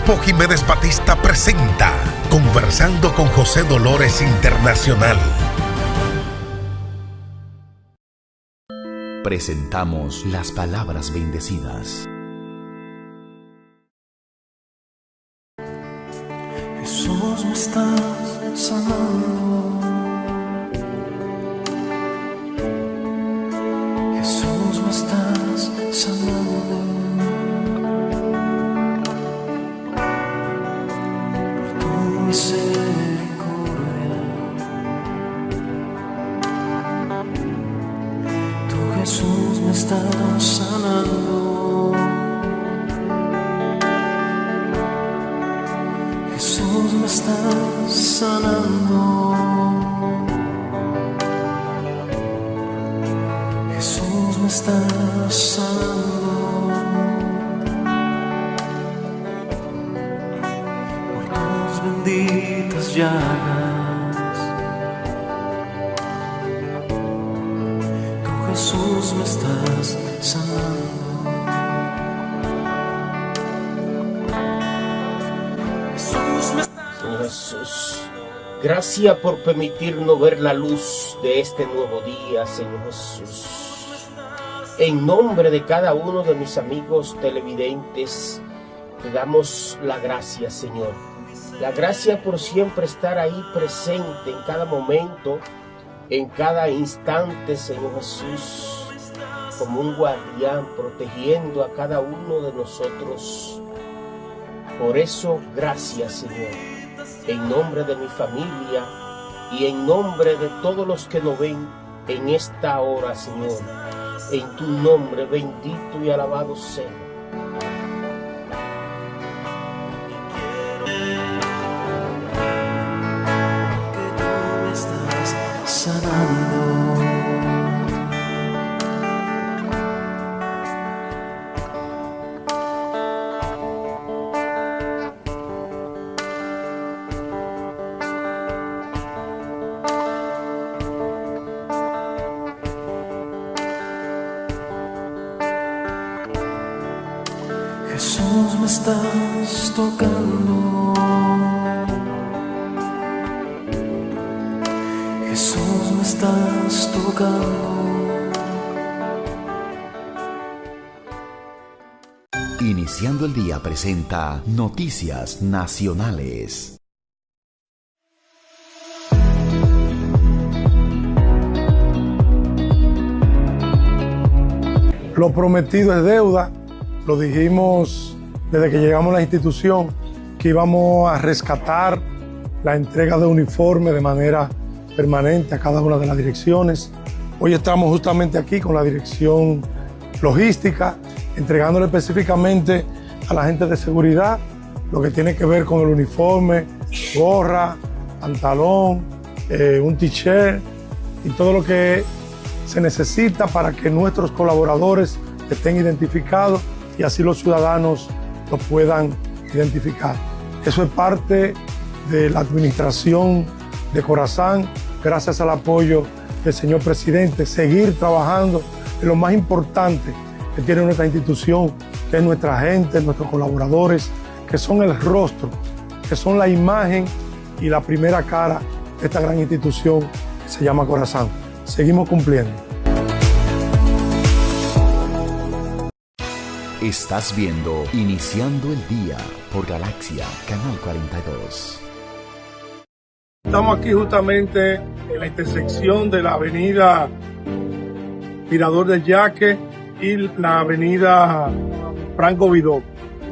Grupo Jiménez Batista presenta Conversando con José Dolores Internacional. Presentamos las palabras bendecidas. Jesús, me estás sanando. Jesús, me estás sanando. Por tu misericordia. Tú, Jesús, me estás sanando. Jesús, me estás sanando. Jesús, me estás sanando. Por tus benditas llagas. Tú, Jesús, me estás sanando. Señor Jesús, gracias por permitirnos ver la luz de este nuevo día, Señor Jesús. En nombre de cada uno de mis amigos televidentes, te damos la gracia, Señor. La gracia por siempre estar ahí presente en cada momento, en cada instante, Señor Jesús, como un guardián protegiendo a cada uno de nosotros. Por eso, gracias, Señor, en nombre de mi familia y en nombre de todos los que nos ven en esta hora, Señor. En tu nombre bendito y alabado sea. Que tú me estás sanando. Jesús, me estás tocando. Jesús, me estás tocando. Iniciando el día presenta Noticias Nacionales. Lo prometido es deuda. Lo dijimos desde que llegamos a la institución, que íbamos a rescatar la entrega de uniformes de manera permanente a cada una de las direcciones. Hoy estamos justamente aquí con la dirección logística, entregándole específicamente a la gente de seguridad lo que tiene que ver con el uniforme, gorra, pantalón, un t-shirt y todo lo que se necesita para que nuestros colaboradores estén identificados y así los ciudadanos lo puedan identificar. Eso es parte de la administración de Corazán, gracias al apoyo del señor presidente, seguir trabajando en lo más importante que tiene nuestra institución, que es nuestra gente, nuestros colaboradores, que son el rostro, que son la imagen y la primera cara de esta gran institución que se llama Corazán. Seguimos cumpliendo. Estás viendo Iniciando el Día por Galaxia, Canal 42. Estamos aquí justamente en la intersección de la avenida Mirador del Yaque y la avenida Franco Vidó.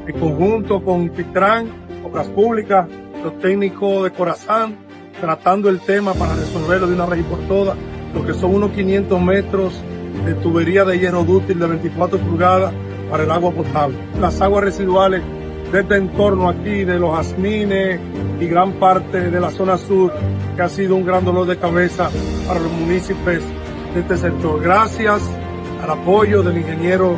En conjunto con Pitran, Obras Públicas, los técnicos de Corazán, tratando el tema para resolverlo de una vez y por todas, lo que son unos 500 metros de tubería de hierro dúctil de 24 pulgadas para el agua potable. Las aguas residuales de este entorno aquí, de los jazmines y gran parte de la zona sur, que ha sido un gran dolor de cabeza para los municipios de este sector. Gracias al apoyo del ingeniero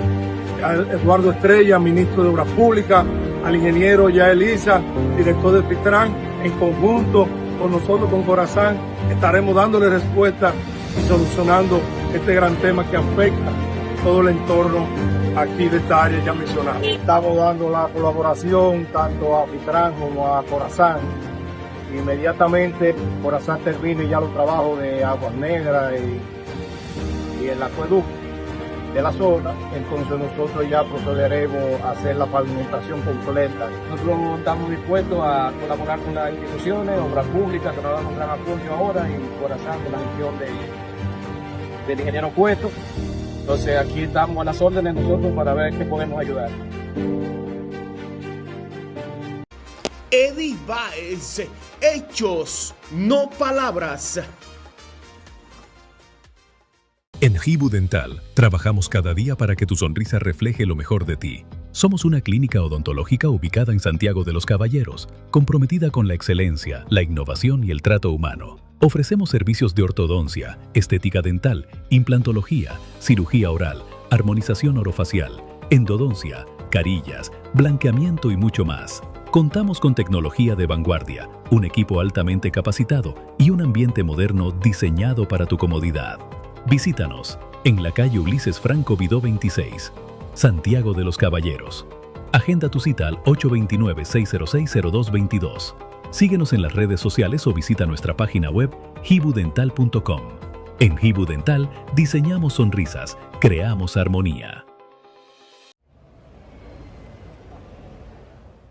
Eduardo Estrella, ministro de Obras Públicas, al ingeniero Yael Isa, director de Pitran, en conjunto con nosotros, con Corazán, estaremos dándole respuesta y solucionando este gran tema que afecta todo el entorno aquí de esta área ya mencionada. Estamos dando la colaboración tanto a Fitrán como a Corazán. Inmediatamente Corazán termine ya los trabajos de Aguas Negras y el acueducto de la zona, entonces nosotros ya procederemos a hacer la pavimentación completa. Nosotros estamos dispuestos a colaborar con las instituciones, obras públicas que nos dan un gran apoyo ahora, y Corazán con la gestión del ingeniero Cueto. Entonces aquí estamos a las órdenes nosotros para ver qué podemos ayudar. Eddie Baez, hechos, no palabras. En Hibu Dental, trabajamos cada día para que tu sonrisa refleje lo mejor de ti. Somos una clínica odontológica ubicada en Santiago de los Caballeros, comprometida con la excelencia, la innovación y el trato humano. Ofrecemos servicios de ortodoncia, estética dental, implantología, cirugía oral, armonización orofacial, endodoncia, carillas, blanqueamiento y mucho más. Contamos con tecnología de vanguardia, un equipo altamente capacitado y un ambiente moderno diseñado para tu comodidad. Visítanos en la calle Ulises Franco Vidó 26, Santiago de los Caballeros. Agenda tu cita al 829-606-0222. Síguenos en las redes sociales o visita nuestra página web hibudental.com. En Hibu Dental diseñamos sonrisas, creamos armonía.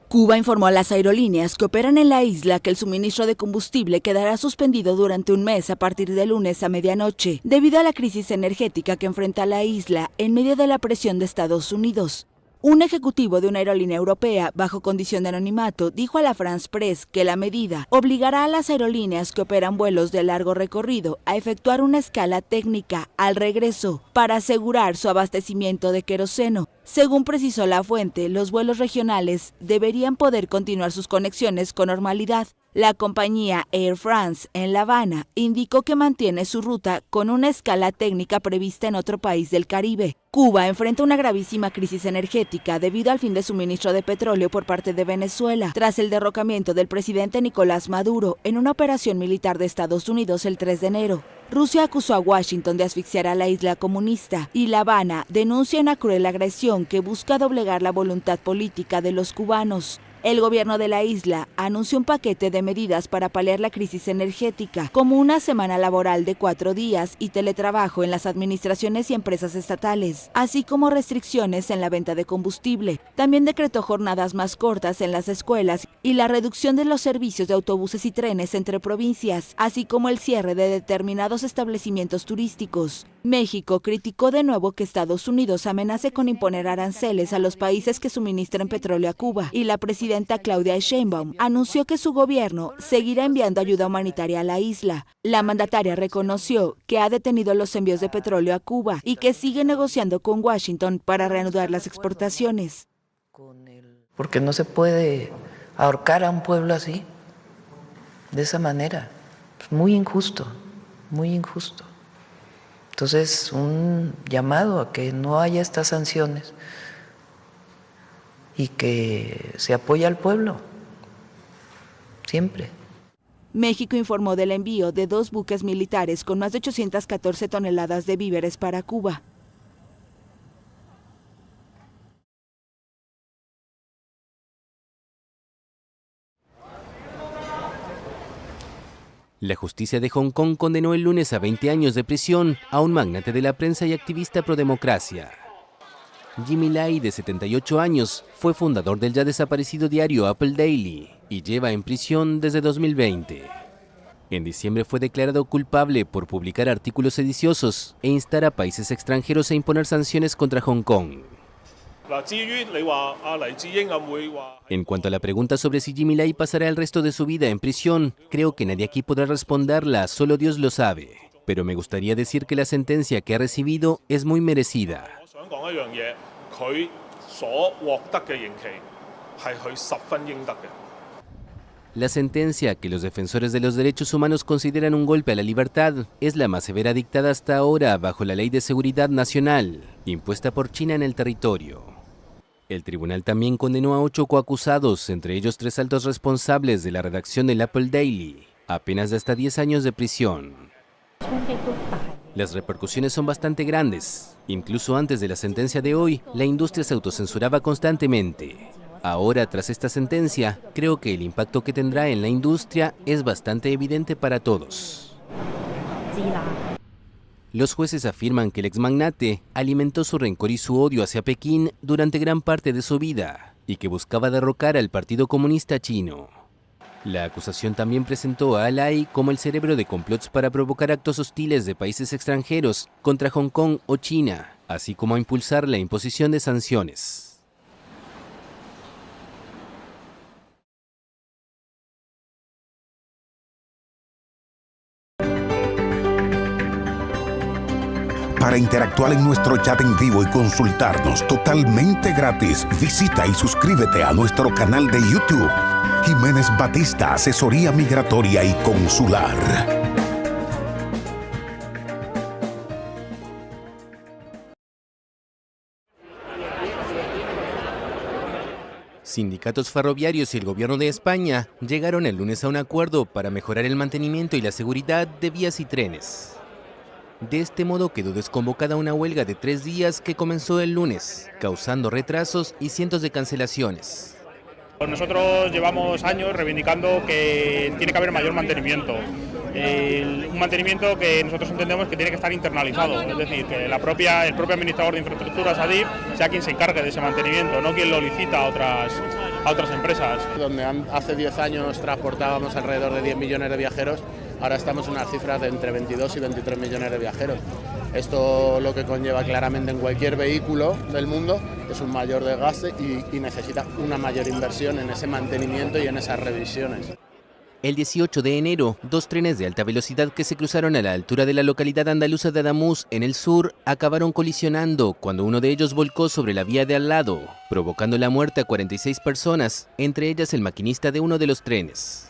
Cuba informó a las aerolíneas que operan en la isla que el suministro de combustible quedará suspendido durante un mes a partir de lunes a medianoche, debido a la crisis energética que enfrenta la isla en medio de la presión de Estados Unidos. Un ejecutivo de una aerolínea europea, bajo condición de anonimato, dijo a la France Press que la medida obligará a las aerolíneas que operan vuelos de largo recorrido a efectuar una escala técnica al regreso para asegurar su abastecimiento de queroseno. Según precisó la fuente, los vuelos regionales deberían poder continuar sus conexiones con normalidad. La compañía Air France en La Habana indicó que mantiene su ruta con una escala técnica prevista en otro país del Caribe. Cuba enfrenta una gravísima crisis energética debido al fin de suministro de petróleo por parte de Venezuela, tras el derrocamiento del presidente Nicolás Maduro en una operación militar de Estados Unidos el 3 de enero. Rusia acusó a Washington de asfixiar a la isla comunista y La Habana denuncia una cruel agresión que busca doblegar la voluntad política de los cubanos. El gobierno de la isla anunció un paquete de medidas para paliar la crisis energética, como una semana laboral de 4 días y teletrabajo en las administraciones y empresas estatales, así como restricciones en la venta de combustible. También decretó jornadas más cortas en las escuelas y la reducción de los servicios de autobuses y trenes entre provincias, así como el cierre de determinados establecimientos turísticos. México criticó de nuevo que Estados Unidos amenace con imponer aranceles a los países que suministren petróleo a Cuba, y la presidenta Claudia Sheinbaum anunció que su gobierno seguirá enviando ayuda humanitaria a la isla. La mandataria reconoció que ha detenido los envíos de petróleo a Cuba y que sigue negociando con Washington para reanudar las exportaciones. Porque no se puede ahorcar a un pueblo así, de esa manera. Es muy injusto, muy injusto. Entonces, un llamado a que no haya estas sanciones y que se apoye al pueblo, siempre. México informó del envío de 2 buques militares con más de 814 toneladas de víveres para Cuba. La justicia de Hong Kong condenó el lunes a 20 años de prisión a un magnate de la prensa y activista prodemocracia. Jimmy Lai, de 78 años, fue fundador del ya desaparecido diario Apple Daily y lleva en prisión desde 2020. En diciembre fue declarado culpable por publicar artículos sediciosos e instar a países extranjeros a imponer sanciones contra Hong Kong. En cuanto a la pregunta sobre si Jimmy Lai pasará el resto de su vida en prisión, creo que nadie aquí podrá responderla, solo Dios lo sabe. Pero me gustaría decir que la sentencia que ha recibido es muy merecida. La sentencia, que los defensores de los derechos humanos consideran un golpe a la libertad, es la más severa dictada hasta ahora bajo la Ley de Seguridad Nacional, impuesta por China en el territorio. El tribunal también condenó a 8 coacusados, entre ellos 3 altos responsables de la redacción del Apple Daily, a penas de hasta 10 años de prisión. Las repercusiones son bastante grandes. Incluso antes de la sentencia de hoy, la industria se autocensuraba constantemente. Ahora, tras esta sentencia, creo que el impacto que tendrá en la industria es bastante evidente para todos. Los jueces afirman que el exmagnate alimentó su rencor y su odio hacia Pekín durante gran parte de su vida y que buscaba derrocar al Partido Comunista Chino. La acusación también presentó a Alai como el cerebro de complots para provocar actos hostiles de países extranjeros contra Hong Kong o China, así como a impulsar la imposición de sanciones. Para interactuar en nuestro chat en vivo y consultarnos totalmente gratis, visita y suscríbete a nuestro canal de YouTube, Jiménez Batista, Asesoría Migratoria y Consular. Sindicatos ferroviarios y el gobierno de España llegaron el lunes a un acuerdo para mejorar el mantenimiento y la seguridad de vías y trenes. De este modo quedó desconvocada una huelga de 3 días que comenzó el lunes, causando retrasos y cientos de cancelaciones. Nosotros llevamos años reivindicando que tiene que haber mayor mantenimiento. Un mantenimiento que nosotros entendemos que tiene que estar internalizado, es decir, que el propio administrador de infraestructuras, ADIF, sea quien se encargue de ese mantenimiento, no quien lo licita a otras empresas. Donde hace 10 años transportábamos alrededor de 10 millones de viajeros, ahora estamos en unas cifras de entre 22 y 23 millones de viajeros. Esto lo que conlleva claramente en cualquier vehículo del mundo es un mayor desgaste y necesita una mayor inversión en ese mantenimiento y en esas revisiones. El 18 de enero, 2 trenes de alta velocidad que se cruzaron a la altura de la localidad andaluza de Adamuz, en el sur, acabaron colisionando cuando uno de ellos volcó sobre la vía de al lado, provocando la muerte a 46 personas, entre ellas el maquinista de uno de los trenes.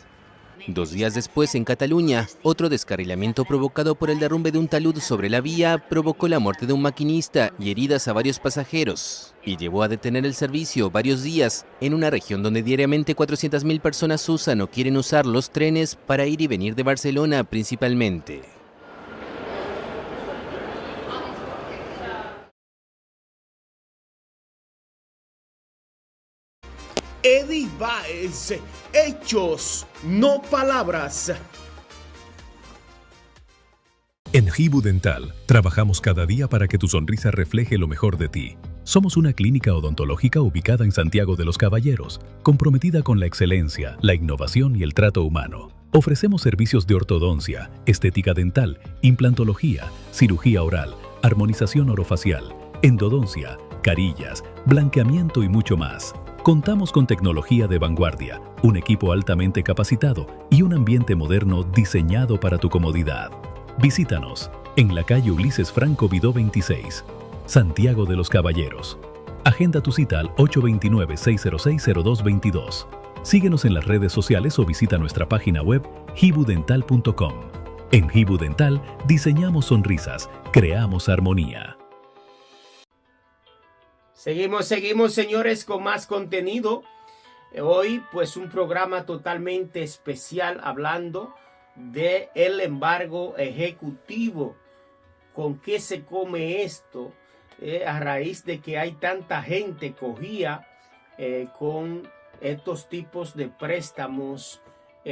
2 días después, en Cataluña, otro descarrilamiento provocado por el derrumbe de un talud sobre la vía provocó la muerte de un maquinista y heridas a varios pasajeros, y llevó a detener el servicio varios días en una región donde diariamente 400.000 personas usan o quieren usar los trenes para ir y venir de Barcelona principalmente. Eddie Baez, hechos, no palabras. En Hibu Dental, trabajamos cada día para que tu sonrisa refleje lo mejor de ti. Somos una clínica odontológica ubicada en Santiago de los Caballeros, comprometida con la excelencia, la innovación y el trato humano. Ofrecemos servicios de ortodoncia, estética dental, implantología, cirugía oral, armonización orofacial, endodoncia, carillas, blanqueamiento y mucho más. Contamos con tecnología de vanguardia, un equipo altamente capacitado y un ambiente moderno diseñado para tu comodidad. Visítanos en la calle Ulises Franco Vidó 26, Santiago de los Caballeros. Agenda tu cita al 829-606-0222. Síguenos en las redes sociales o visita nuestra página web hibudental.com. En Hibu Dental diseñamos sonrisas, creamos armonía. Seguimos, señores, con más contenido. Hoy, pues, un programa totalmente especial hablando de el embargo ejecutivo. ¿Con qué se come esto? A raíz de que hay tanta gente cogía con estos tipos de préstamos.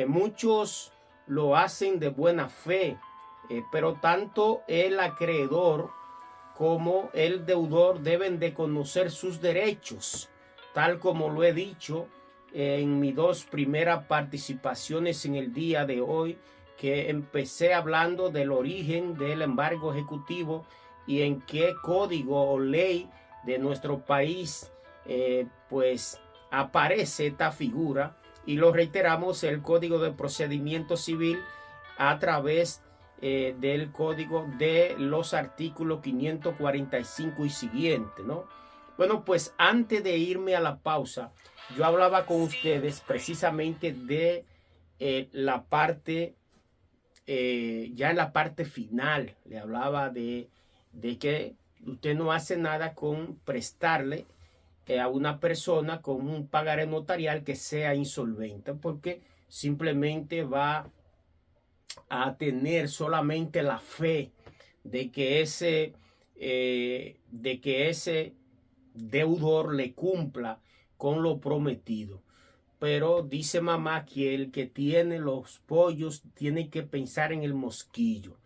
Muchos lo hacen de buena fe, pero tanto el acreedor como el deudor deben de conocer sus derechos, tal como lo he dicho en mis 2 primeras participaciones en el día de hoy, que empecé hablando del origen del embargo ejecutivo y en qué código o ley de nuestro país pues aparece esta figura, y lo reiteramos, el Código de Procedimiento Civil a través del código de los artículos 545 y siguiente, ¿no? Bueno, pues antes de irme a la pausa, yo hablaba con ustedes precisamente de la parte, ya en la parte final, le hablaba de que usted no hace nada con prestarle a una persona con un pagaré notarial que sea insolvente, porque simplemente va a tener solamente la fe de que ese deudor le cumpla con lo prometido. Pero dice mamá que el que tiene los pollos tiene que pensar en el mosquillo.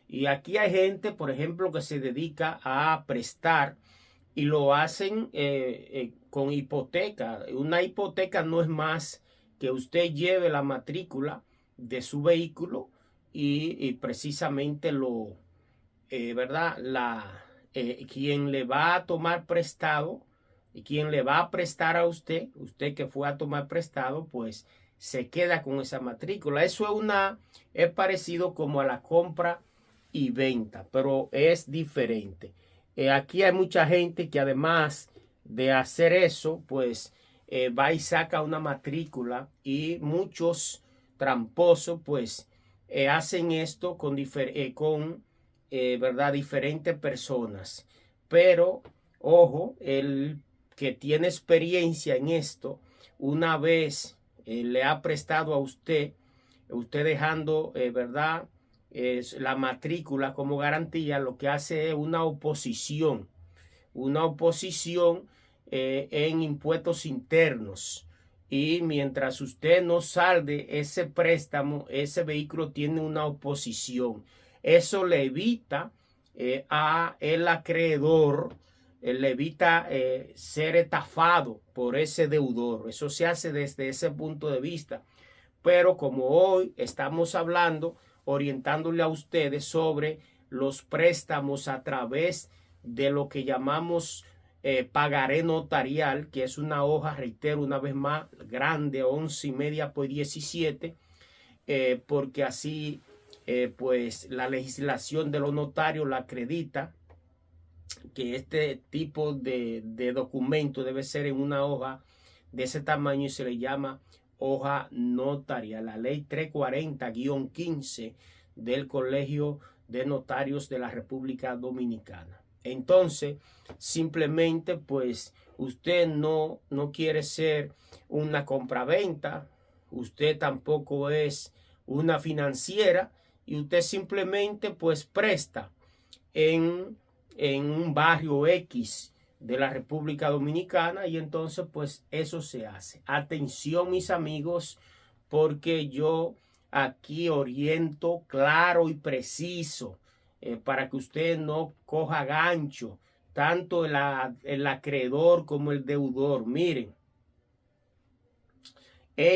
Y aquí hay gente, por ejemplo, que se dedica a prestar y lo hacen con hipoteca. Una hipoteca no es más que usted lleve la matrícula de su vehículo y precisamente ¿verdad? Quien le va a tomar prestado y quien le va a prestar a usted que fue a tomar prestado, pues se queda con esa matrícula. Eso es parecido como a la compra y venta, pero es diferente. Aquí hay mucha gente que además de hacer eso, pues va y saca una matrícula, y muchos tramposos pues hacen esto con ¿verdad? Diferentes personas. Pero ojo, el que tiene experiencia en esto, una vez le ha prestado a usted dejando, ¿verdad? La matrícula como garantía, lo que hace es una oposición en impuestos internos. Y mientras usted no salde ese préstamo, ese vehículo tiene una oposición. Eso le evita a el acreedor, le evita ser estafado por ese deudor. Eso se hace desde ese punto de vista. Pero como hoy estamos hablando, orientándole a ustedes sobre los préstamos a través de lo que llamamos pagaré notarial, que es una hoja, reitero una vez más, grande, 11,5 por 17, porque así pues la legislación de los notarios la acredita, que este tipo de documento debe ser en una hoja de ese tamaño y se le llama hoja notarial. La ley 340-15 del Colegio de Notarios de la República Dominicana. Entonces, simplemente pues usted no quiere ser una compraventa, usted tampoco es una financiera, y usted simplemente pues presta en un barrio X de la República Dominicana, y entonces pues eso se hace. Atención, mis amigos, porque yo aquí oriento claro y preciso para que usted no coja gancho, tanto el acreedor como el deudor. Miren,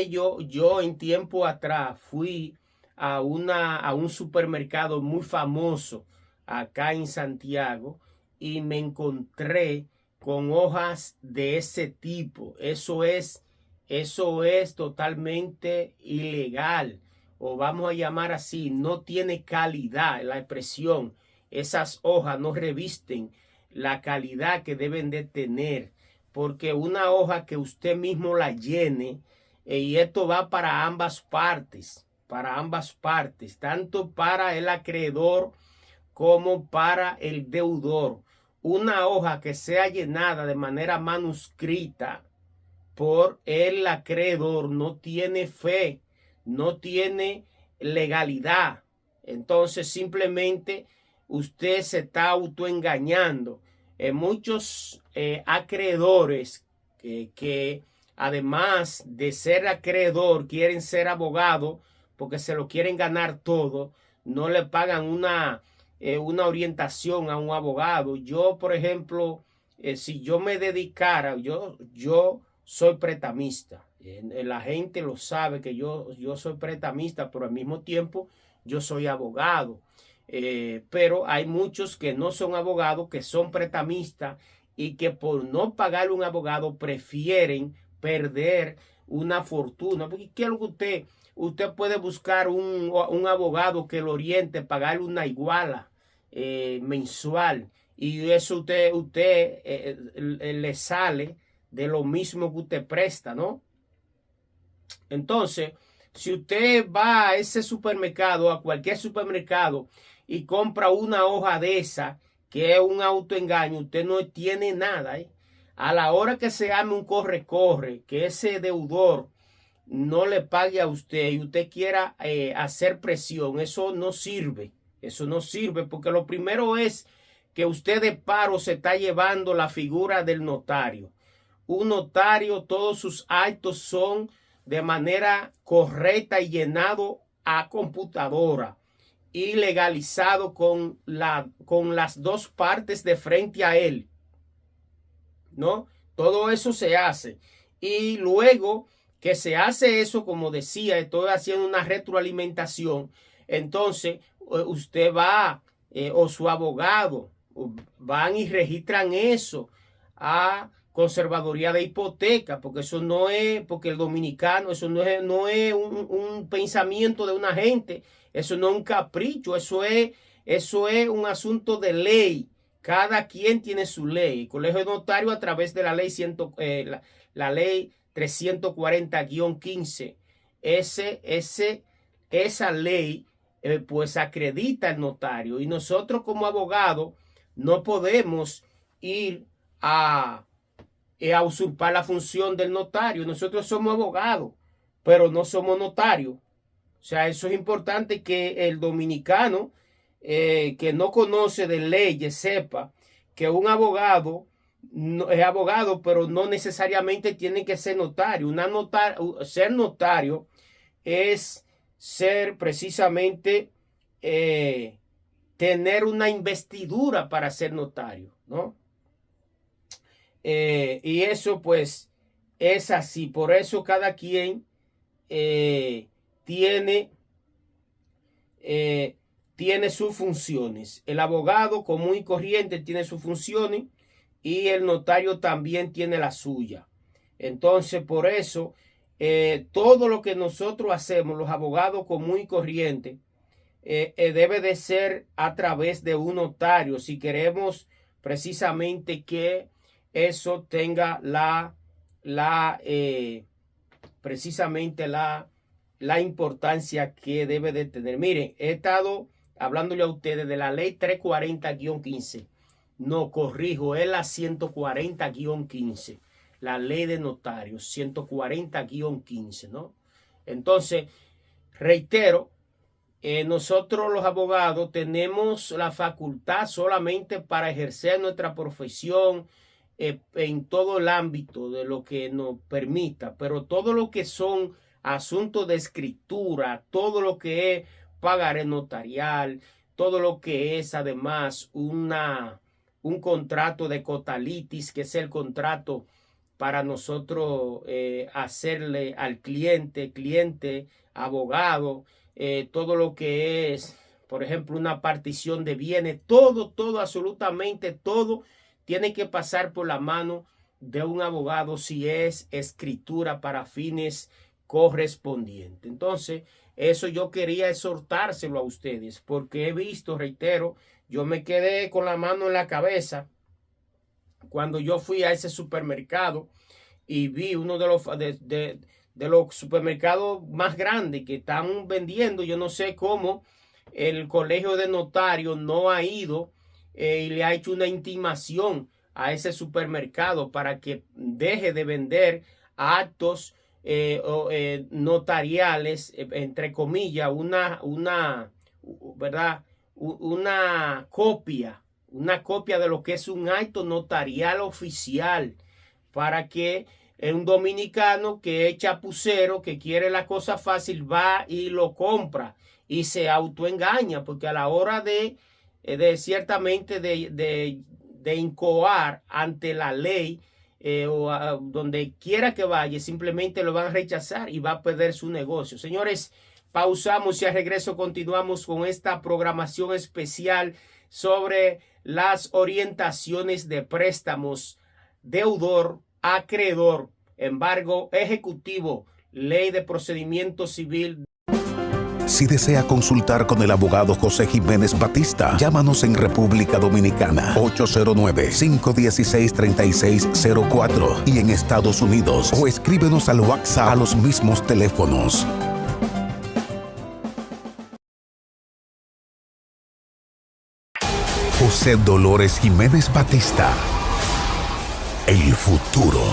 yo en tiempo atrás fui a un supermercado muy famoso acá en Santiago y me encontré con hojas de ese tipo. Eso es totalmente ilegal, o vamos a llamar así, no tiene calidad la expresión. Esas hojas no revisten la calidad que deben de tener, porque una hoja que usted mismo la llene, y esto va para ambas partes, tanto para el acreedor como para el deudor. Una hoja que sea llenada de manera manuscrita por el acreedor no tiene fe, no tiene legalidad. Entonces simplemente usted se está autoengañando. Muchos acreedores que además de ser acreedor quieren ser abogado porque se lo quieren ganar todo, no le pagan una orientación a un abogado. Yo, por ejemplo, si yo me dedicara, yo soy pretamista. La gente lo sabe que yo soy pretamista, pero al mismo tiempo yo soy abogado. Pero hay muchos que no son abogados, que son pretamistas, y que por no pagarle un abogado prefieren perder una fortuna. Porque ¿qué es lo que usted puede buscar un abogado que lo oriente, pagarle una iguala mensual, y eso usted le sale de lo mismo que usted presta, ¿no? Entonces, si usted va a ese supermercado, a cualquier supermercado, y compra una hoja de esa, que es un autoengaño, usted no tiene nada, ¿eh? A la hora que se llame un corre-corre, que ese deudor no le pague a usted y usted quiera hacer presión, eso no sirve. Eso no sirve porque lo primero es que usted de paro se está llevando la figura del notario. Un notario, todos sus actos son de manera correcta y llenado a computadora y legalizado con las dos partes de frente a él, ¿no? Todo eso se hace. Y luego que se hace eso, como decía, estoy haciendo una retroalimentación, entonces usted va o su abogado van y registran eso a conservaduría de hipoteca, porque eso no es, porque el dominicano, eso no es un pensamiento de una gente, eso no es un capricho, eso es un asunto de ley. Cada quien tiene su ley. El Colegio de Notarios, a través de la ley la ley 340-15, esa ley pues acredita al notario, y nosotros como abogados no podemos ir a usurpar la función del notario. Nosotros somos abogados, pero no somos notarios. O sea, eso es importante que el dominicano que no conoce de leyes sepa que un abogado es abogado, pero no necesariamente tiene que ser notario. Ser notario es ser precisamente tener una investidura para ser notario, ¿no? Y eso pues es así. Por eso cada quien tiene sus funciones. El abogado común y corriente tiene sus funciones y el notario también tiene la suya. Entonces, por eso, todo lo que nosotros hacemos, los abogados común y corriente, debe de ser a través de un notario, si queremos precisamente que eso tenga precisamente la importancia que debe de tener. Miren, he estado hablándole a ustedes de la ley 340-15. No, corrijo, es la 140-15. La ley de notarios, 140-15, ¿no? Entonces, reitero, nosotros los abogados tenemos la facultad solamente para ejercer nuestra profesión en todo el ámbito de lo que nos permita, pero todo lo que son asuntos de escritura, todo lo que es pagaré notarial, todo lo que es además un contrato de cotalitis, que es el contrato para nosotros hacerle al cliente, abogado, todo lo que es, por ejemplo, una partición de bienes, todo, absolutamente todo tiene que pasar por la mano de un abogado si es escritura para fines correspondientes. Entonces, eso yo quería exhortárselo a ustedes, porque he visto, reitero, yo me quedé con la mano en la cabeza cuando yo fui a ese supermercado y vi uno de los supermercados más grandes que están vendiendo. Yo no sé cómo el Colegio de Notarios no ha ido y le ha hecho una intimación a ese supermercado para que deje de vender actos notariales, entre comillas, ¿verdad? Una copia de lo que es un acto notarial oficial, para que un dominicano que es chapucero, que quiere la cosa fácil, va y lo compra y se autoengaña, porque a la hora de ciertamente de incoar ante la ley, o donde quiera que vaya, simplemente lo van a rechazar y va a perder su negocio. Señores, pausamos y al regreso continuamos con esta programación especial sobre las orientaciones de préstamos, deudor, acreedor, embargo ejecutivo, ley de procedimiento civil. Si desea consultar con el abogado José Jiménez Batista, llámanos en República Dominicana 809-516-3604 y en Estados Unidos, o escríbenos al WhatsApp a los mismos teléfonos. José Dolores Jiménez Batista, el futuro.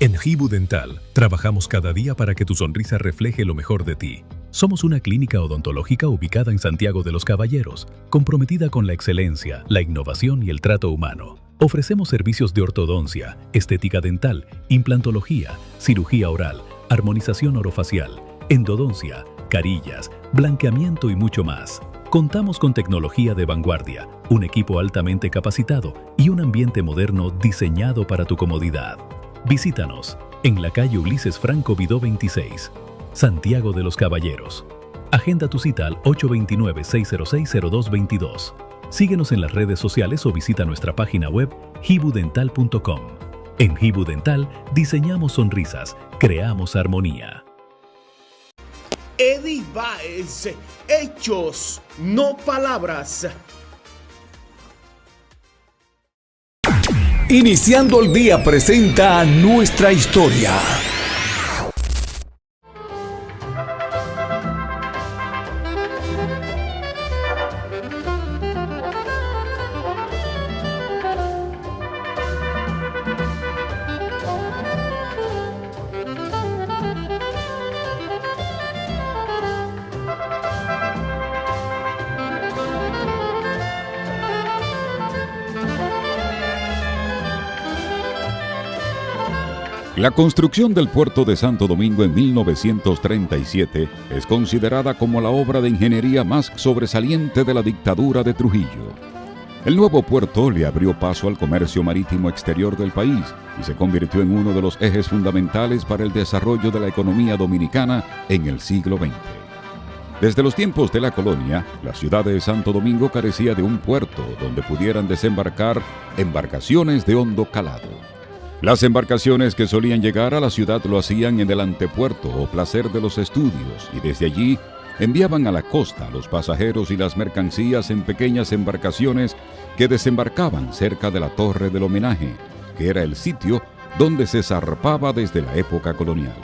En Hibu Dental, trabajamos cada día para que tu sonrisa refleje lo mejor de ti. Somos una clínica odontológica ubicada en Santiago de los Caballeros, comprometida con la excelencia, la innovación y el trato humano. Ofrecemos servicios de ortodoncia, estética dental, implantología, cirugía oral, armonización orofacial, endodoncia, carillas, blanqueamiento y mucho más. Contamos con tecnología de vanguardia, un equipo altamente capacitado y un ambiente moderno diseñado para tu comodidad. Visítanos en la calle Ulises Franco Vidó 26, Santiago de los Caballeros. Agenda tu cita al 829-606-0222. Síguenos en las redes sociales o visita nuestra página web hibudental.com. En Hibu Dental diseñamos sonrisas, creamos armonía. Eddie Baez, hechos, no palabras. Iniciando el día presenta Nuestra Historia. La construcción del puerto de Santo Domingo en 1937 es considerada como la obra de ingeniería más sobresaliente de la dictadura de Trujillo. El nuevo puerto le abrió paso al comercio marítimo exterior del país y se convirtió en uno de los ejes fundamentales para el desarrollo de la economía dominicana en el siglo XX. Desde los tiempos de la colonia, la ciudad de Santo Domingo carecía de un puerto donde pudieran desembarcar embarcaciones de hondo calado. Las embarcaciones que solían llegar a la ciudad lo hacían en el antepuerto o placer de los estudios y desde allí enviaban a la costa a los pasajeros y las mercancías en pequeñas embarcaciones que desembarcaban cerca de la Torre del Homenaje, que era el sitio donde se zarpaba desde la época colonial.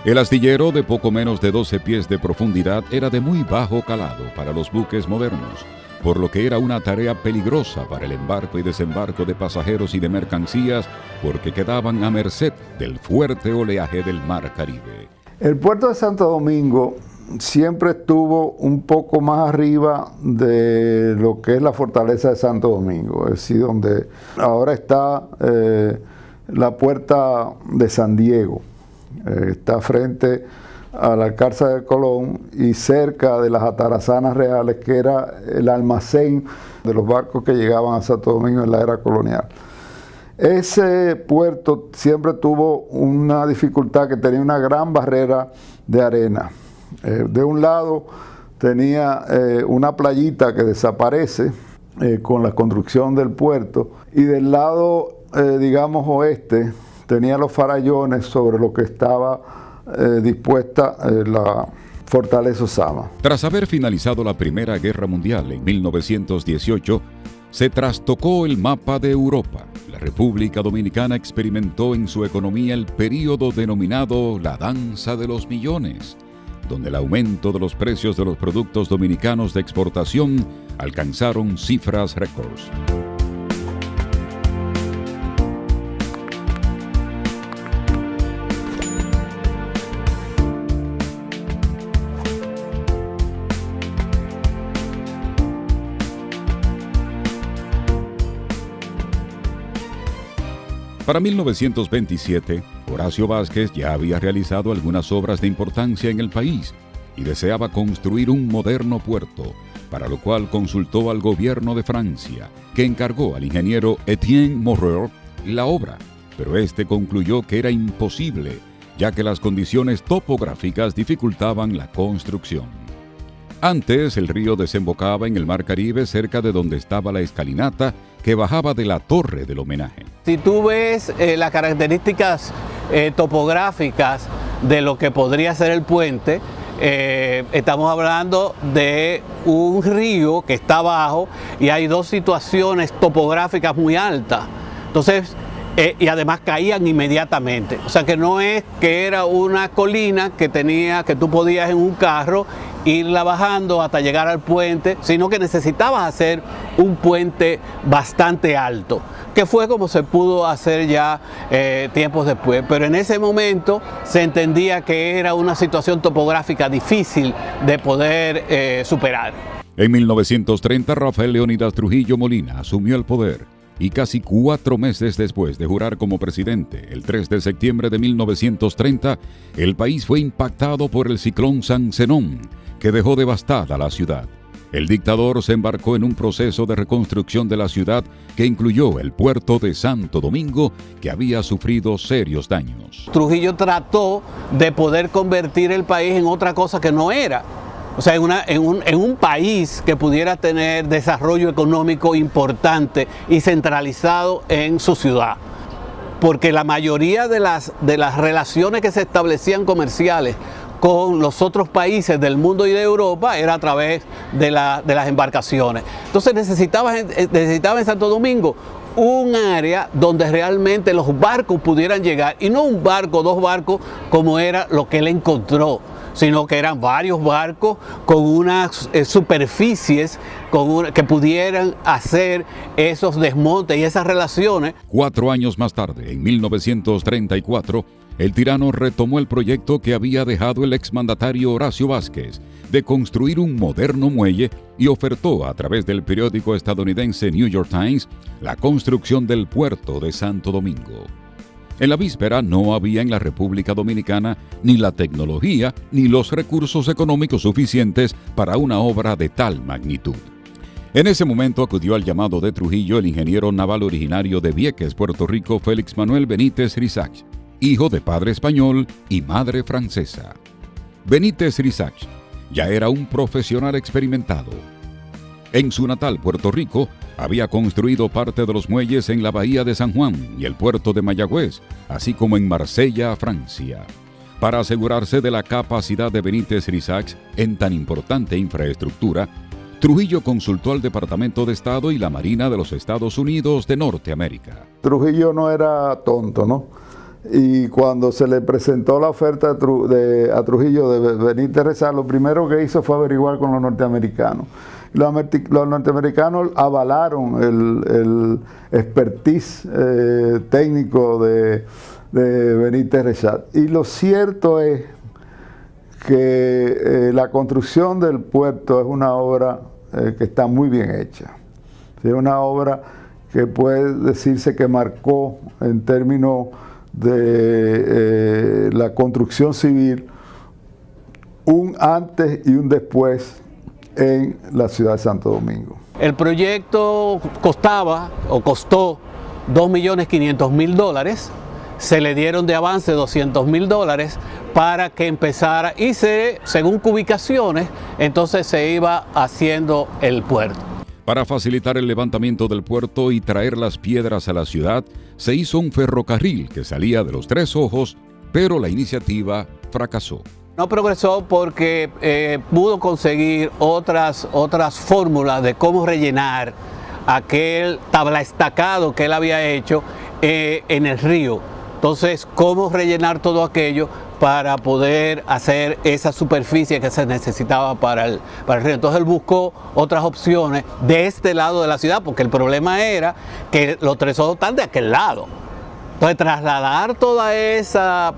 El astillero, de poco menos de 12 pies de profundidad, era de muy bajo calado para los buques modernos, por lo que era una tarea peligrosa para el embarco y desembarco de pasajeros y de mercancías, porque quedaban a merced del fuerte oleaje del Mar Caribe. El puerto de Santo Domingo siempre estuvo un poco más arriba de lo que es la fortaleza de Santo Domingo, es decir, donde ahora está la puerta de San Diego, está frente a la Alcázar de Colón y cerca de las atarazanas reales, que era el almacén de los barcos que llegaban a Santo Domingo en la era colonial. Ese puerto siempre tuvo una dificultad, que tenía una gran barrera de arena. De un lado tenía una playita que desaparece con la construcción del puerto, y del lado, digamos, oeste, tenía los farallones sobre lo que estaba dispuesta la fortaleza Osama. Tras haber finalizado la Primera Guerra Mundial en 1918, se trastocó el mapa de Europa. La República Dominicana experimentó en su economía el período denominado la danza de los millones, donde el aumento de los precios de los productos dominicanos de exportación alcanzaron cifras récords. Para 1927, Horacio Vázquez ya había realizado algunas obras de importancia en el país y deseaba construir un moderno puerto, para lo cual consultó al gobierno de Francia, que encargó al ingeniero Etienne Morreur la obra, pero este concluyó que era imposible, ya que las condiciones topográficas dificultaban la construcción. Antes, el río desembocaba en el Mar Caribe cerca de donde estaba la escalinata que bajaba de la Torre del Homenaje. Si tú ves las características topográficas de lo que podría ser el puente, estamos hablando de un río que está abajo y hay dos situaciones topográficas muy altas. Entonces, y además caían inmediatamente. O sea que no es que era una colina que tú podías en un carro irla bajando hasta llegar al puente, sino que necesitabas hacer un puente bastante alto, que fue como se pudo hacer ya tiempos después. Pero en ese momento se entendía que era una situación topográfica difícil de poder superar. En 1930, Rafael Leónidas Trujillo Molina asumió el poder y casi 4 meses después de jurar como presidente, el 3 de septiembre de 1930, el país fue impactado por el ciclón San Zenón, que dejó devastada la ciudad. El dictador se embarcó en un proceso de reconstrucción de la ciudad que incluyó el puerto de Santo Domingo, que había sufrido serios daños. Trujillo trató de poder convertir el país en otra cosa que no era. O sea, en un país que pudiera tener desarrollo económico importante y centralizado en su ciudad. Porque la mayoría de las relaciones que se establecían comerciales con los otros países del mundo y de Europa era a través de las embarcaciones. Entonces necesitaba en Santo Domingo un área donde realmente los barcos pudieran llegar, y no un barco, 2 barcos como era lo que él encontró, sino que eran varios barcos con unas superficies que pudieran hacer esos desmontes y esas relaciones. 4 años más tarde, en 1934, el tirano retomó el proyecto que había dejado el exmandatario Horacio Vázquez de construir un moderno muelle y ofertó a través del periódico estadounidense New York Times la construcción del puerto de Santo Domingo. En la víspera no había en la República Dominicana ni la tecnología ni los recursos económicos suficientes para una obra de tal magnitud. En ese momento acudió al llamado de Trujillo el ingeniero naval originario de Vieques, Puerto Rico, Félix Manuel Benítez Risach, hijo de padre español y madre francesa. Benítez Risach ya era un profesional experimentado. En su natal Puerto Rico, había construido parte de los muelles en la bahía de San Juan y el puerto de Mayagüez, así como en Marsella, Francia. Para asegurarse de la capacidad de Benítez Risach en tan importante infraestructura, Trujillo consultó al Departamento de Estado y la Marina de los Estados Unidos de Norteamérica. Trujillo no era tonto, ¿no? Y cuando se le presentó la oferta a Trujillo de Benítez Risach, lo primero que hizo fue averiguar con los norteamericanos. Los norteamericanos avalaron el expertise técnico de Benítez Risach. Y lo cierto es que la construcción del puerto es una obra que está muy bien hecha. Es una obra que puede decirse que marcó en términos de la construcción civil un antes y un después en la ciudad de Santo Domingo. El proyecto costó $2.500.000, se le dieron de avance $200.000 para que empezara y según ubicaciones, entonces se iba haciendo el puerto. Para facilitar el levantamiento del puerto y traer las piedras a la ciudad, se hizo un ferrocarril que salía de los Tres Ojos, pero la iniciativa fracasó. No progresó porque pudo conseguir otras fórmulas de cómo rellenar aquel tablaestacado que él había hecho en el río. Entonces, cómo rellenar todo aquello para poder hacer esa superficie que se necesitaba para el río. Entonces él buscó otras opciones de este lado de la ciudad, porque el problema era que los Tres Ojos están de aquel lado. Entonces trasladar toda esa,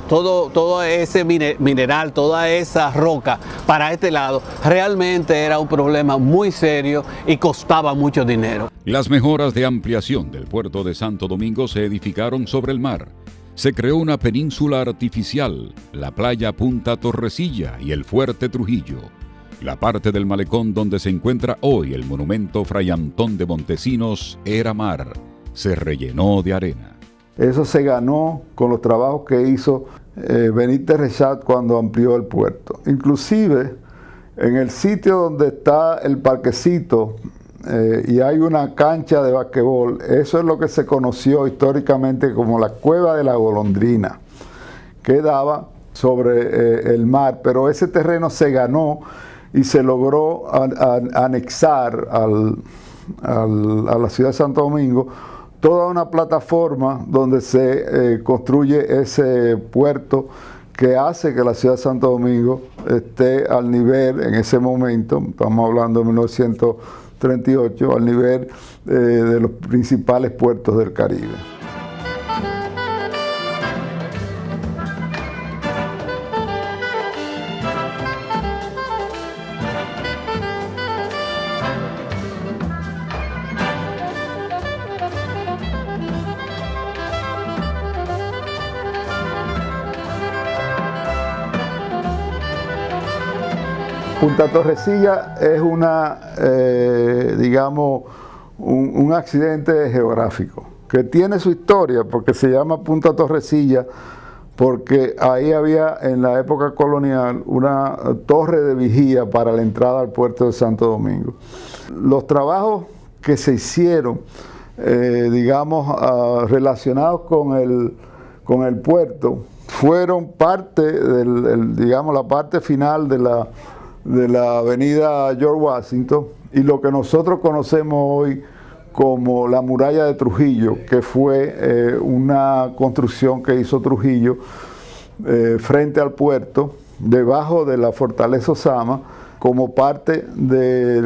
todo ese mineral, toda esa roca para este lado, realmente era un problema muy serio y costaba mucho dinero. Las mejoras de ampliación del puerto de Santo Domingo se edificaron sobre el mar. Se creó una península artificial, la playa Punta Torrecilla y el Fuerte Trujillo. La parte del malecón donde se encuentra hoy el monumento Fray Antón de Montesinos era mar. Se rellenó de arena. Eso se ganó con los trabajos que hizo Benítez Risach cuando amplió el puerto. Inclusive, en el sitio donde está el parquecito y hay una cancha de basquetbol, eso es lo que se conoció históricamente como la Cueva de la Golondrina, que daba sobre el mar, pero ese terreno se ganó y se logró anexar a la ciudad de Santo Domingo toda una plataforma donde se construye ese puerto que hace que la ciudad de Santo Domingo esté al nivel, en ese momento, estamos hablando de 1938, al nivel de los principales puertos del Caribe. Punta Torrecilla es un accidente geográfico que tiene su historia, porque se llama Punta Torrecilla porque ahí había en la época colonial una torre de vigía para la entrada al puerto de Santo Domingo. Los trabajos que se hicieron, relacionados con el puerto, fueron parte la parte final de la avenida George Washington y lo que nosotros conocemos hoy como la muralla de Trujillo, que fue una construcción que hizo Trujillo frente al puerto, debajo de la fortaleza Osama, como parte de,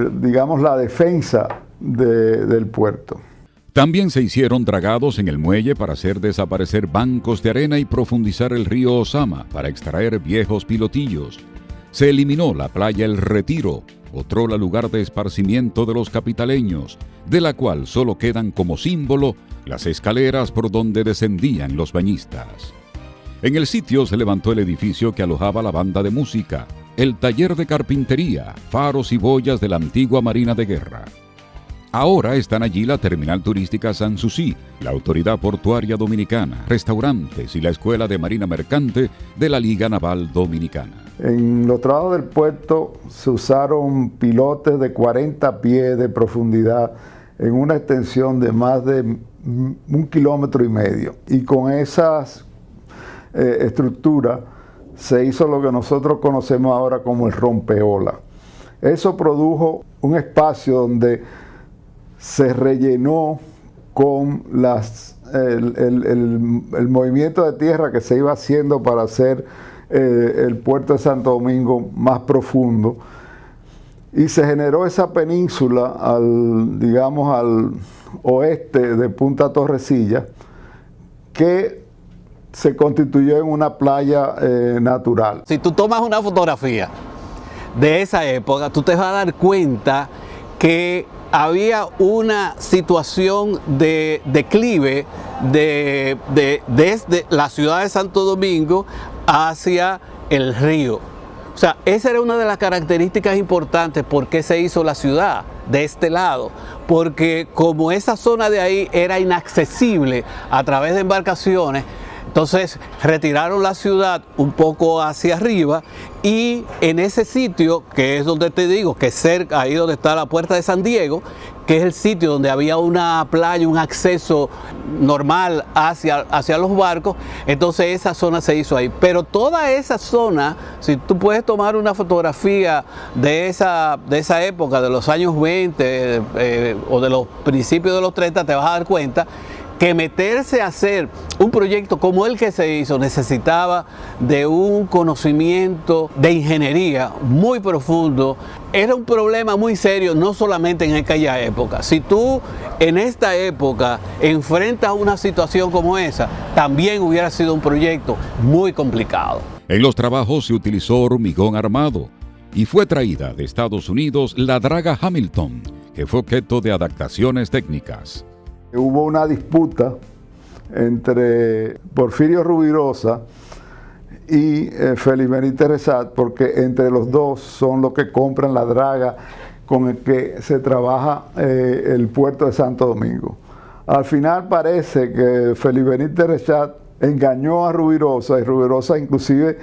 la defensa del puerto. También se hicieron dragados en el muelle para hacer desaparecer bancos de arena y profundizar el río Osama para extraer viejos pilotillos. Se eliminó la playa El Retiro, otrora lugar de esparcimiento de los capitaleños, de la cual solo quedan como símbolo las escaleras por donde descendían los bañistas. En el sitio se levantó el edificio que alojaba la banda de música, el taller de carpintería, faros y boyas de la antigua Marina de Guerra. Ahora están allí la terminal turística Sanssouci, la Autoridad Portuaria Dominicana, restaurantes y la Escuela de Marina Mercante de la Liga Naval Dominicana. En los trabajos del puerto se usaron pilotes de 40 pies de profundidad en una extensión de más de 1,5 kilómetros. Y con esas estructuras se hizo lo que nosotros conocemos ahora como el rompeola. Eso produjo un espacio donde se rellenó con el movimiento de tierra que se iba haciendo para hacer el puerto de Santo Domingo más profundo, y se generó esa península al oeste de Punta Torrecilla, que se constituyó en una playa natural. Si tú tomas una fotografía de esa época, tú te vas a dar cuenta que había una situación de declive desde la ciudad de Santo Domingo hacia el río. O sea, esa era una de las características importantes por qué se hizo la ciudad de este lado, porque como esa zona de ahí era inaccesible a través de embarcaciones, entonces retiraron la ciudad un poco hacia arriba, y en ese sitio, que es donde te digo, que es cerca, ahí donde está la Puerta de San Diego, que es el sitio donde había una playa, un acceso normal hacia los barcos, entonces esa zona se hizo ahí. Pero toda esa zona, si tú puedes tomar una fotografía de esa época, de los años 20 o de los principios de los 30, te vas a dar cuenta que meterse a hacer un proyecto como el que se hizo necesitaba de un conocimiento de ingeniería muy profundo. Era un problema muy serio, no solamente en aquella época. Si tú en esta época enfrentas una situación como esa, también hubiera sido un proyecto muy complicado. En los trabajos se utilizó hormigón armado y fue traída de Estados Unidos la draga Hamilton, que fue objeto de adaptaciones técnicas. Hubo una disputa entre Porfirio Rubirosa y Félix Benítez Rexach, porque entre los dos son los que compran la draga con el que se trabaja el puerto de Santo Domingo. Al final parece que Félix Benítez Rexach engañó a Rubirosa, y Rubirosa inclusive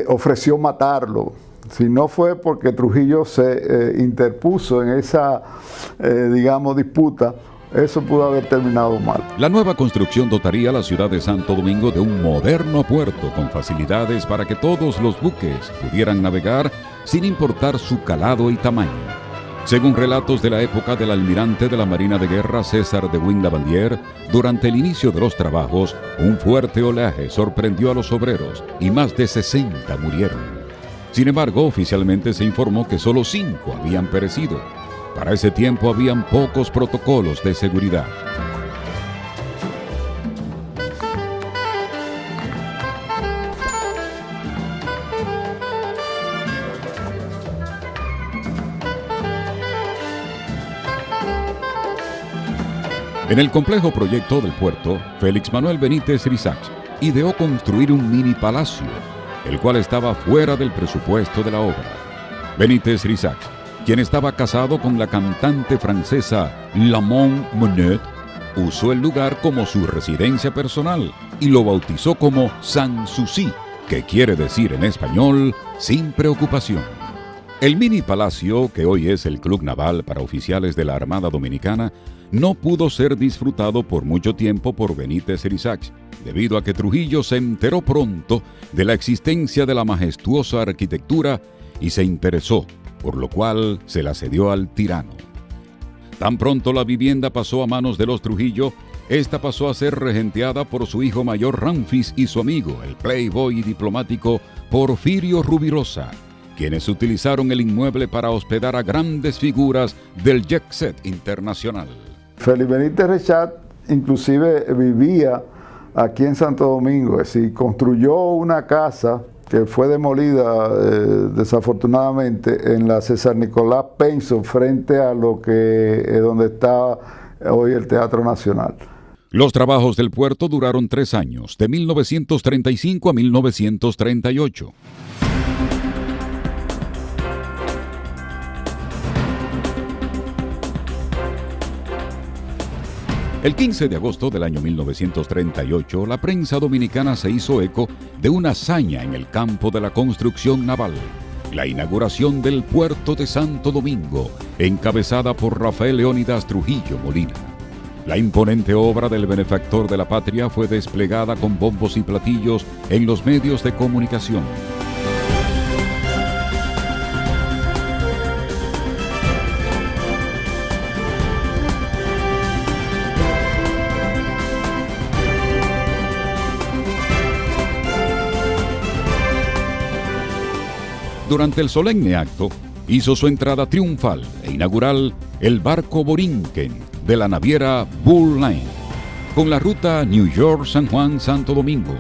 ofreció matarlo. Si no fue porque Trujillo se interpuso en esa, disputa, eso pudo haber terminado mal. La nueva construcción dotaría a la ciudad de Santo Domingo de un moderno puerto con facilidades para que todos los buques pudieran navegar sin importar su calado y tamaño. Según relatos de la época del almirante de la Marina de Guerra César de Wind-Lavandière, durante el inicio de los trabajos, un fuerte oleaje sorprendió a los obreros y más de 60 murieron. Sin embargo, oficialmente se informó que solo 5 habían perecido. Para ese tiempo habían pocos protocolos de seguridad. En el complejo proyecto del puerto, Félix Manuel Benítez Risach ideó construir un mini palacio, el cual estaba fuera del presupuesto de la obra. Benítez Risach, quien estaba casado con la cantante francesa Lamont Monet, usó el lugar como su residencia personal y lo bautizó como Sans Souci, que quiere decir en español, sin preocupación. El mini palacio, que hoy es el Club Naval para oficiales de la Armada Dominicana, no pudo ser disfrutado por mucho tiempo por Benítez Risach, debido a que Trujillo se enteró pronto de la existencia de la majestuosa arquitectura y se interesó, por lo cual se la cedió al tirano. Tan pronto la vivienda pasó a manos de los Trujillo, esta pasó a ser regenteada por su hijo mayor Ramfis y su amigo, el playboy y diplomático Porfirio Rubirosa, quienes utilizaron el inmueble para hospedar a grandes figuras del jet set internacional. Félix Benítez Risach inclusive vivía aquí en Santo Domingo, es decir, construyó una casa que fue demolida desafortunadamente en la César Nicolás Penso, frente a lo que es donde está hoy el Teatro Nacional. Los trabajos del puerto duraron 3 años, de 1935 a 1938. El 15 de agosto del año 1938, la prensa dominicana se hizo eco de una hazaña en el campo de la construcción naval, la inauguración del puerto de Santo Domingo, encabezada por Rafael Leónidas Trujillo Molina. La imponente obra del benefactor de la patria fue desplegada con bombos y platillos en los medios de comunicación. Durante el solemne acto, hizo su entrada triunfal e inaugural el barco Borinquen de la naviera Bull Line, con la ruta New York-San Juan-Santo Domingo.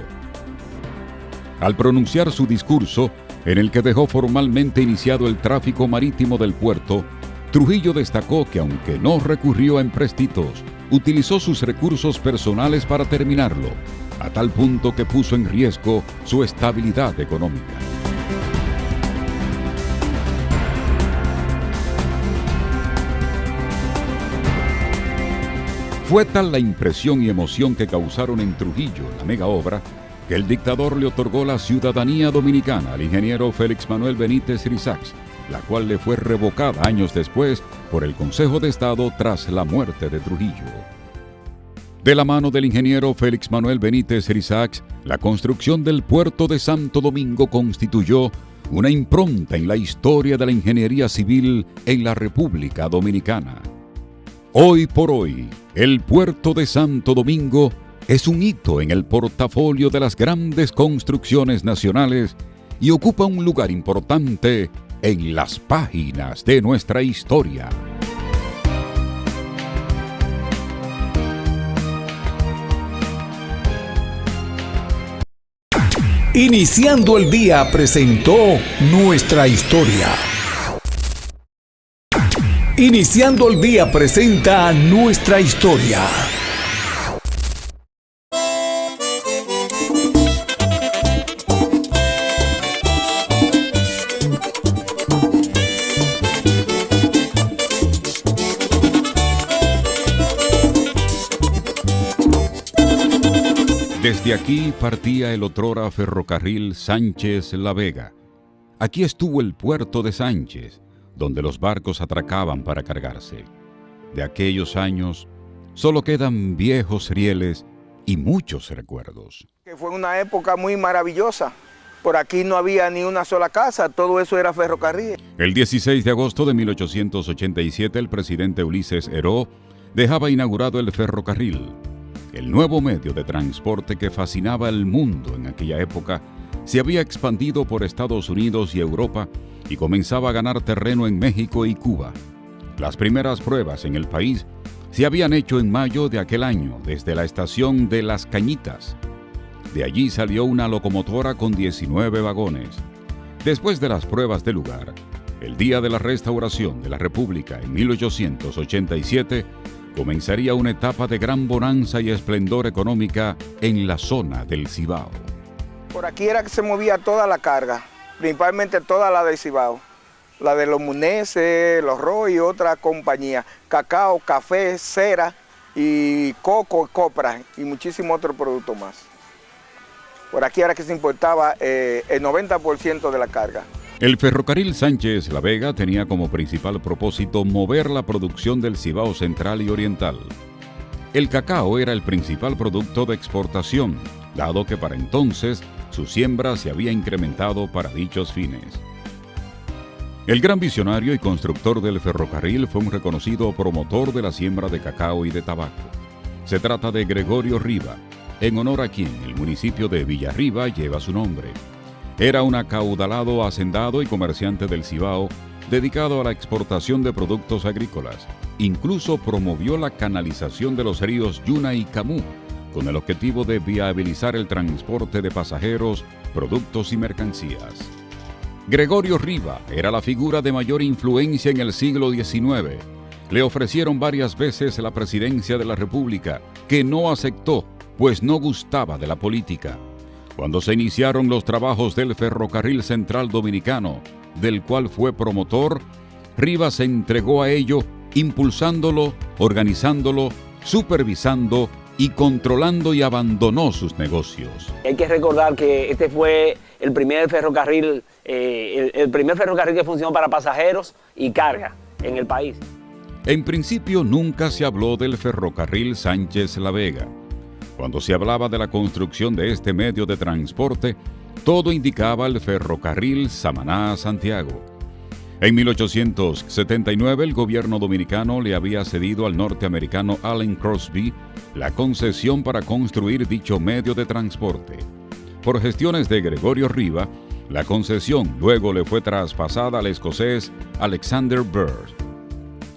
Al pronunciar su discurso, en el que dejó formalmente iniciado el tráfico marítimo del puerto, Trujillo destacó que aunque no recurrió a empréstitos, utilizó sus recursos personales para terminarlo, a tal punto que puso en riesgo su estabilidad económica. Fue tal la impresión y emoción que causaron en Trujillo la mega obra, que el dictador le otorgó la ciudadanía dominicana al ingeniero Félix Manuel Benítez Risach, la cual le fue revocada años después por el Consejo de Estado tras la muerte de Trujillo. De la mano del ingeniero Félix Manuel Benítez Risach, la construcción del puerto de Santo Domingo constituyó una impronta en la historia de la ingeniería civil en la República Dominicana. Hoy por hoy, el puerto de Santo Domingo es un hito en el portafolio de las grandes construcciones nacionales y ocupa un lugar importante en las páginas de nuestra historia. Iniciando el día presentó Nuestra Historia. Iniciando el día presenta Nuestra Historia. Desde aquí partía el otrora ferrocarril Sánchez-La Vega. Aquí estuvo el puerto de Sánchez, donde los barcos atracaban para cargarse. De aquellos años solo quedan viejos rieles y muchos recuerdos. Que fue una época muy maravillosa, Por aquí no había ni una sola casa, todo eso era ferrocarril. El 16 de agosto de 1887, el presidente Ulises Heró dejaba inaugurado el ferrocarril. El nuevo medio de transporte que fascinaba al mundo en aquella época se había expandido por Estados Unidos y Europa y comenzaba a ganar terreno en México y Cuba. Las primeras pruebas en el país se habían hecho en mayo de aquel año desde la estación de Las Cañitas. De allí salió una locomotora con 19 vagones. Después de las pruebas del lugar, el día de la restauración de la República en 1887, comenzaría una etapa de gran bonanza y esplendor económica en la zona del Cibao. Por aquí era que se movía toda la carga, principalmente toda la del Cibao. La de los Muneses, los Roy y otra compañía. Cacao, café, cera y coco, copra y muchísimos otros productos más. Por aquí era que se importaba el 90% de la carga. El ferrocarril Sánchez La Vega tenía como principal propósito mover la producción del Cibao central y oriental. El cacao era el principal producto de exportación, dado que para entonces su siembra se había incrementado para dichos fines. El gran visionario y constructor del ferrocarril fue un reconocido promotor de la siembra de cacao y de tabaco. Se trata de Gregorio Riva, en honor a quien el municipio de Villarriba lleva su nombre. Era un acaudalado hacendado y comerciante del Cibao, dedicado a la exportación de productos agrícolas. Incluso promovió la canalización de los ríos Yuna y Camú, con el objetivo de viabilizar el transporte de pasajeros, productos y mercancías. Gregorio Riva era la figura de mayor influencia en el siglo XIX. Le ofrecieron varias veces la presidencia de la República, que no aceptó, pues no gustaba de la política. Cuando se iniciaron los trabajos del Ferrocarril Central Dominicano, del cual fue promotor, Rivas se entregó a ello, impulsándolo, organizándolo, supervisando y controlando, y abandonó sus negocios. Hay que recordar que este fue el primer ferrocarril, el primer ferrocarril que funcionó para pasajeros y carga en el país. En principio nunca se habló del ferrocarril Sánchez La Vega. Cuando se hablaba de la construcción de este medio de transporte, todo indicaba el ferrocarril Samaná-Santiago. En 1879, el gobierno dominicano le había cedido al norteamericano Allen Crosby la concesión para construir dicho medio de transporte. Por gestiones de Gregorio Riva, la concesión luego le fue traspasada al escocés Alexander Bird.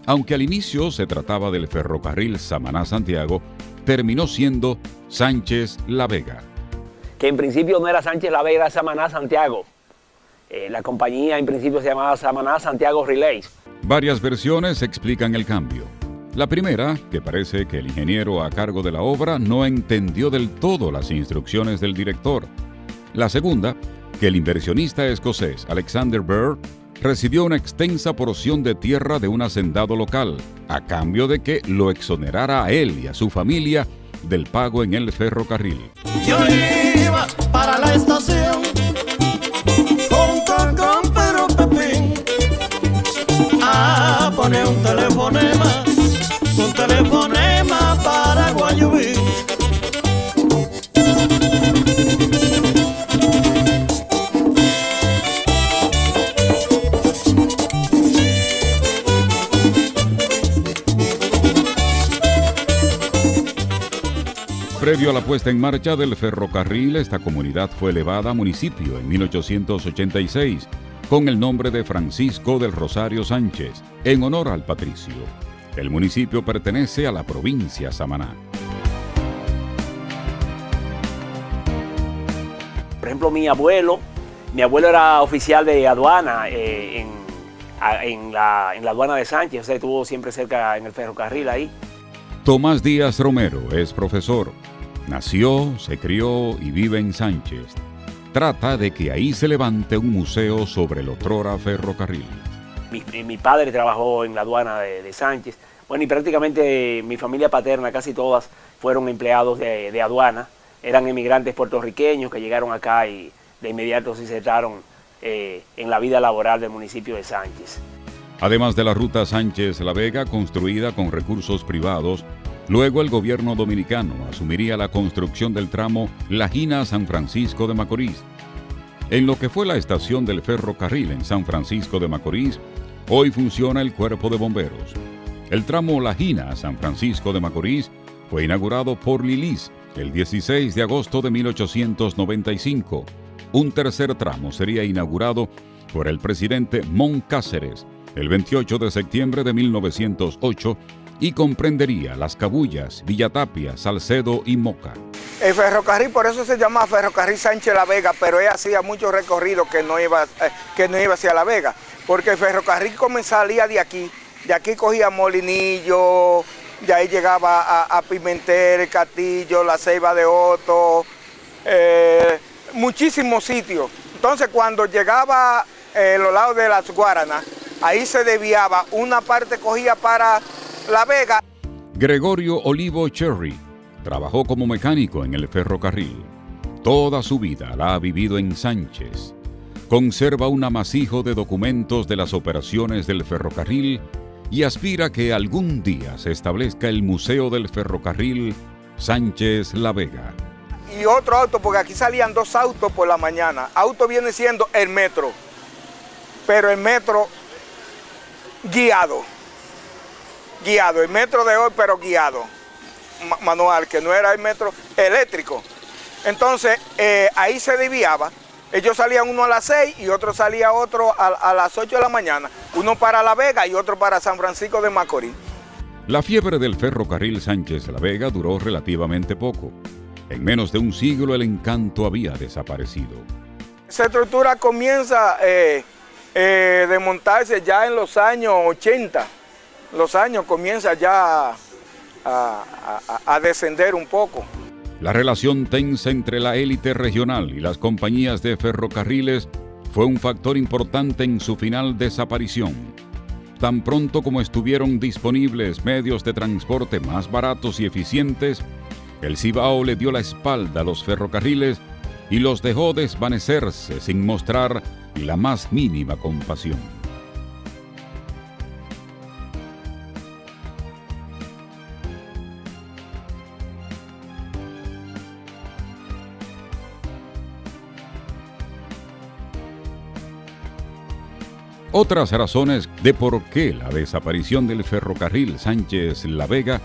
Aunque al inicio se trataba del ferrocarril Samaná-Santiago, terminó siendo Sánchez La Vega. Que en principio no era Sánchez La Vega, era Samaná-Santiago. La compañía en principio se llamaba Samaná-Santiago Relays. Varias versiones explican el cambio. La primera, que parece que el ingeniero a cargo de la obra no entendió del todo las instrucciones del director. La segunda, que el inversionista escocés Alexander Bird recibió una extensa porción de tierra de un hacendado local, a cambio de que lo exonerara a él y a su familia del pago en el ferrocarril. Yo iba para la estación con Pedro Pepín a poner un telefonema para Guayubín. Previo a la puesta en marcha del ferrocarril, esta comunidad fue elevada a municipio en 1886, con el nombre de Francisco del Rosario Sánchez, en honor al patricio. El municipio pertenece a la provincia Samaná. Por ejemplo, mi abuelo era oficial de aduana en la aduana de Sánchez, o sea, estuvo siempre cerca en el ferrocarril ahí. Tomás Díaz Romero es profesor. Nació, se crió y vive en Sánchez. Trata de que ahí se levante un museo sobre el otrora ferrocarril. Mi padre trabajó en la aduana de Sánchez. Bueno, y prácticamente mi familia paterna, casi todas, fueron empleados de aduana. Eran emigrantes puertorriqueños que llegaron acá y de inmediato se insertaron en la vida laboral del municipio de Sánchez. Además de la ruta Sánchez-La Vega, construida con recursos privados, luego el gobierno dominicano asumiría la construcción del tramo Lajina-San Francisco de Macorís. En lo que fue la estación del ferrocarril en San Francisco de Macorís, hoy funciona el Cuerpo de Bomberos. El tramo La Gina a San Francisco de Macorís fue inaugurado por Lilis el 16 de agosto de 1895. Un tercer tramo sería inaugurado por el presidente Mon Cáceres el 28 de septiembre de 1908 y comprendería Las Cabullas, Villatapia, Salcedo y Moca. El ferrocarril, por eso se llama Ferrocarril Sánchez La Vega, pero él hacía mucho recorrido que no iba hacia La Vega, porque el ferrocarril salía de aquí cogía Molinillo, de ahí llegaba a Pimentel, Castillo, La Ceiba de Otto, muchísimos sitios. Entonces cuando llegaba los lados de Las Guaranas, ahí se desviaba, una parte cogía para La Vega. Gregorio Olivo Cherry trabajó como mecánico en el ferrocarril. Toda su vida la ha vivido en Sánchez. Conserva un amasijo de documentos de las operaciones del ferrocarril y aspira que algún día se establezca el Museo del Ferrocarril Sánchez La Vega. Y otro auto, porque aquí salían 2 autos por la mañana. Auto viene siendo el metro, pero el metro guiado, el metro de hoy, pero guiado, manual, que no era el metro eléctrico. Entonces, ahí se desviaba. Ellos salían uno a las 6 y otro salía a las 8 de la mañana. Uno para La Vega y otro para San Francisco de Macorís. La fiebre del ferrocarril Sánchez La Vega duró relativamente poco. En menos de un siglo el encanto había desaparecido. Esa estructura comienza de montarse ya en los años 80. Los años comienza ya a descender un poco. La relación tensa entre la élite regional y las compañías de ferrocarriles fue un factor importante en su final desaparición. Tan pronto como estuvieron disponibles medios de transporte más baratos y eficientes, el Cibao le dio la espalda a los ferrocarriles y los dejó desvanecerse sin mostrar la más mínima compasión. Otras razones de por qué la desaparición del ferrocarril Sánchez La Vega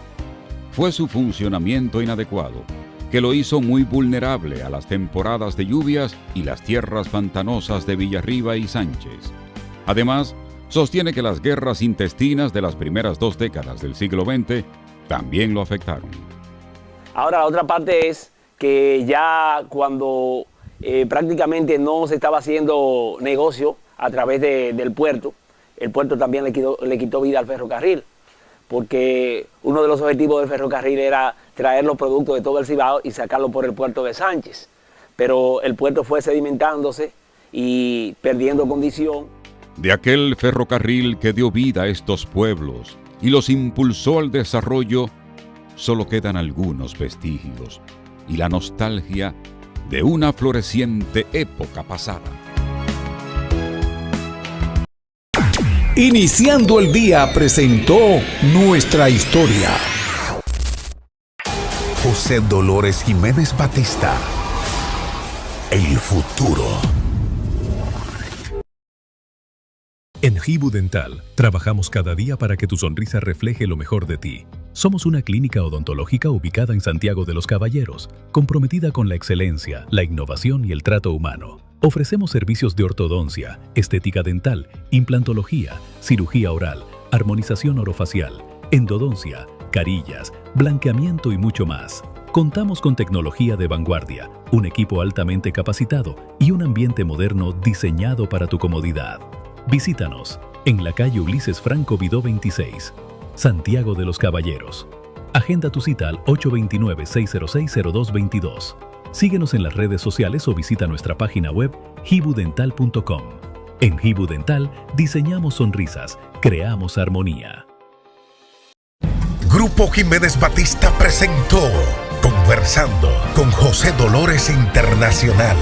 fue su funcionamiento inadecuado, que lo hizo muy vulnerable a las temporadas de lluvias y las tierras pantanosas de Villarriba y Sánchez. Además, sostiene que las guerras intestinas de las primeras 2 décadas del siglo XX también lo afectaron. Ahora, la otra parte es que ya cuando prácticamente no se estaba haciendo negocio a través del puerto, el puerto también le quitó vida al ferrocarril, porque uno de los objetivos del ferrocarril era traer los productos de todo el Cibao y sacarlos por el puerto de Sánchez. Pero el puerto fue sedimentándose y perdiendo condición. De aquel ferrocarril que dio vida a estos pueblos y los impulsó al desarrollo, solo quedan algunos vestigios y la nostalgia de una floreciente época pasada. Iniciando el día presentó Nuestra Historia. José Dolores Jiménez Batista. El futuro. En Hibu Dental, trabajamos cada día para que tu sonrisa refleje lo mejor de ti. Somos una clínica odontológica ubicada en Santiago de los Caballeros, comprometida con la excelencia, la innovación y el trato humano. Ofrecemos servicios de ortodoncia, estética dental, implantología, cirugía oral, armonización orofacial, endodoncia, carillas, blanqueamiento y mucho más. Contamos con tecnología de vanguardia, un equipo altamente capacitado y un ambiente moderno diseñado para tu comodidad. Visítanos en la calle Ulises Franco Vidó 26, Santiago de los Caballeros. Agenda tu cita al 829-606-0222. Síguenos en las redes sociales o visita nuestra página web hibudental.com. En Hibu Dental diseñamos sonrisas, creamos armonía. Grupo Jiménez Batista presentó Conversando con José Dolores Internacional.